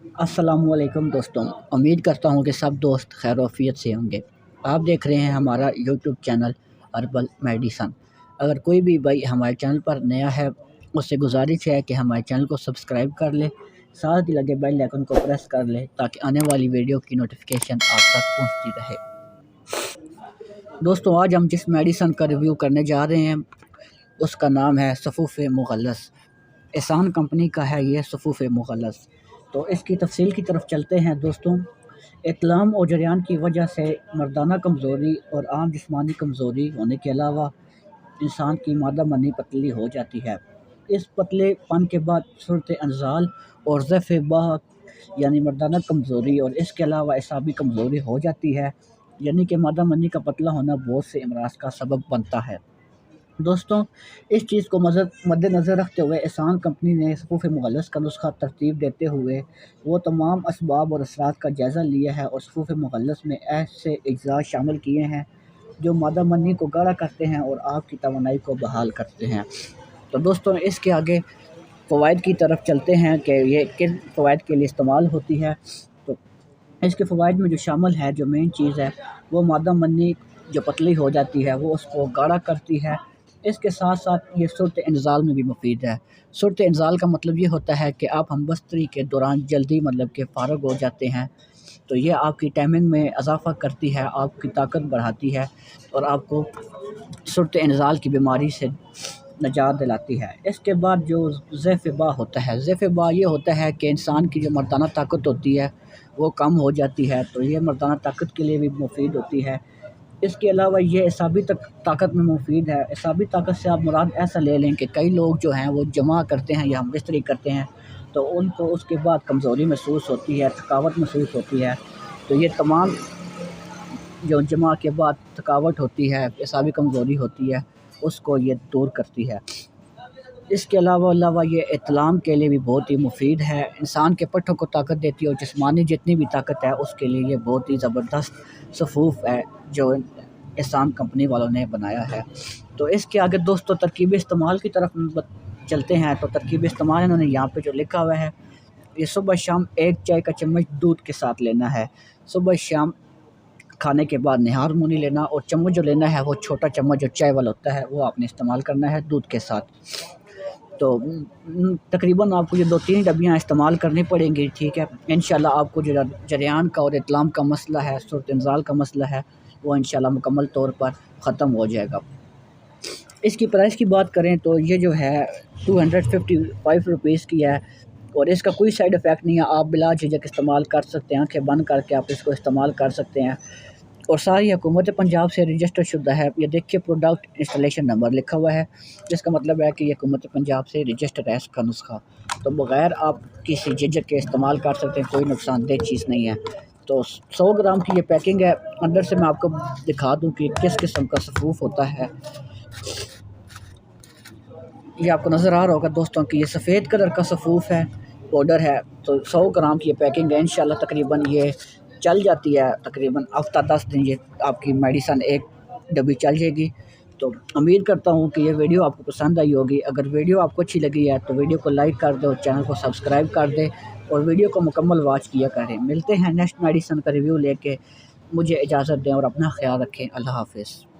अस्सलामुअलैकुम दोस्तों, उम्मीद करता हूँ कि सब दोस्त खैर आफियत से होंगे। आप देख रहे हैं हमारा यूट्यूब चैनल हर्बल मेडिसन। अगर कोई भी भाई हमारे चैनल पर नया है, उससे गुजारिश है कि हमारे चैनल को सब्सक्राइब कर ले, साथ ही लगे बेल आइकन को प्रेस कर ले ताकि आने वाली वीडियो की नोटिफिकेशन आप तक पहुँचती रहे। दोस्तों, आज हम जिस मेडिसन का रिव्यू करने जा रहे हैं उसका नाम है सफ़ूफ़ मुग़ल्लस। एहसान कंपनी का है ये सफ़ूफ़ मुग़ल्लस। तो इसकी तफसील की तरफ चलते हैं दोस्तों। इत्लाम और जरियान की वजह से मर्दाना कमज़ोरी और आम जिस्मानी कमज़ोरी होने के अलावा इंसान की मादा मनी पतली हो जाती है। इस पतलेपन के बाद सूरत अंजाल और ज़फ़ बाह यानी मर्दाना कमज़ोरी और इसके अलावा एसाबी कमज़ोरी हो जाती है, यानी कि मादा मनी का पतला होना बहुत से अमराज का सबब बनता है। दोस्तों, इस चीज़ को मद्देनज़र रखते हुए एहसान कंपनी ने सफ़ूफ़ मुग़ल्लस का नुस्खा तरतीब देते हुए वो तमाम असबाब और असरात का जायज़ा लिया है और सफ़ूफ़ मुग़ल्लस में ऐसे अज्जा शामिल किए हैं जो मादा मनी को गाढ़ा करते हैं और आपकी तवानाई को बहाल करते हैं। तो दोस्तों, इसके आगे फ़वाइद की तरफ चलते हैं कि ये किन फ़वाइद के लिए इस्तेमाल होती है। तो इसके फ़वाइद में जो शामिल है, जो मेन चीज़ है वो मादा मनी जो पतली हो जाती है वो उसको गाढ़ा करती है। इसके साथ साथ ये सूरत इंज़ाल में भी मुफीद है। सूरत इंज़ाल का मतलब ये होता है कि आप हमबस्तरी के दौरान जल्दी मतलब कि फ़ारग हो जाते हैं, तो ये आपकी टाइमिंग में इजाफ़ा करती है, आपकी ताकत बढ़ाती है और आपको सूरत इंज़ाल की बीमारी से निजात दिलाती है। इसके बाद जो ज़फ़ बाह होता है, ज़फ़ बाह ये होता है कि इंसान की जो मर्दाना ताकत होती है वो कम हो जाती है, तो ये मर्दाना ताकत के लिए भी मुफीद होती है। इसके अलावा ये एसाबी ताकत में मुफीद है। एसाबी ताकत से आप मुराद ऐसा ले लें कि कई लोग जो हैं वो जमा करते हैं या हमबिस्तरी करते हैं तो उनको उसके बाद कमज़ोरी महसूस होती है, थकावट महसूस होती है। तो ये तमाम जो जमा के बाद थकावट होती है, एसाबी कमज़ोरी होती है, उसको ये दूर करती है। इसके अलावा ये इत्लाम के लिए भी बहुत ही मुफीद है, इंसान के पट्ठों को ताकत देती है और जिस्मानी जितनी भी ताकत है उसके लिए ये बहुत ही ज़बरदस्त सफ़ूफ़ है जो एहसान कंपनी वालों ने बनाया है। तो इसके आगे दोस्तों तरकीब इस्तेमाल की तरफ चलते हैं। तो तरकीब इस्तेमाल इन्होंने यहाँ पे जो लिखा हुआ है, ये सुबह शाम 1 चाय का चम्मच दूध के साथ लेना है। सुबह शाम खाने के बाद निहार मुनी लेना और चम्मच जो लेना है वो छोटा चम्मच जो चाय वाला होता है वो आपने इस्तेमाल करना है दूध के साथ। तो तकरीबन आपको ये 2-3 डब्बियाँ इस्तेमाल करनी पड़ेंगी, ठीक है। इंशाल्लाह आपको जो जरियान का और इत्लाम का मसला है, सूरत इंज़ाल का मसला है, वो इंशाल्लाह मुकम्मल तौर पर ख़त्म हो जाएगा। इसकी प्राइस की बात करें तो ये जो है 255 रुपीज़ की है और इसका कोई साइड इफ़ेक्ट नहीं है। आप बिला झिझक इस्तेमाल कर सकते हैं, आँखें बंद करके आप इसको इस्तेमाल कर सकते हैं और सारी हुकूमत पंजाब से रजिस्टर शुदा है। ये देखिए प्रोडक्ट इंस्टॉलेशन नंबर लिखा हुआ है, जिसका मतलब है कि ये हुकूमत पंजाब से रजिस्टर है इसका नुस्खा। तो बग़ैर आप किसी झिझक के इस्तेमाल कर सकते हैं, कोई नुकसानदेह चीज़ नहीं है। तो 100 ग्राम की ये पैकिंग है। अंदर से मैं आपको दिखा दूँ कि किस किस्म का सफ़ूफ़ होता है। ये आपको नज़र आ रहा होगा दोस्तों कि ये सफ़ेद कलर का सफ़ूफ़ है, पाउडर है। तो 100 ग्राम की ये पैकिंग है। इंशाल्लाह तकरीबन ये चल जाती है, तकरीबन हफ़्ता 10 दिन ये आपकी मेडिसन एक डब्बी चल जाएगी। तो उम्मीद करता हूँ कि ये वीडियो आपको पसंद आई होगी। अगर वीडियो आपको अच्छी लगी है तो वीडियो को लाइक कर दो, चैनल को सब्सक्राइब कर दें और वीडियो को मुकम्मल वॉच किया करें। मिलते हैं नेक्स्ट मेडिसन का रिव्यू लेके। मुझे इजाज़त दें और अपना ख्याल रखें। अल्लाह हाफ़िज़।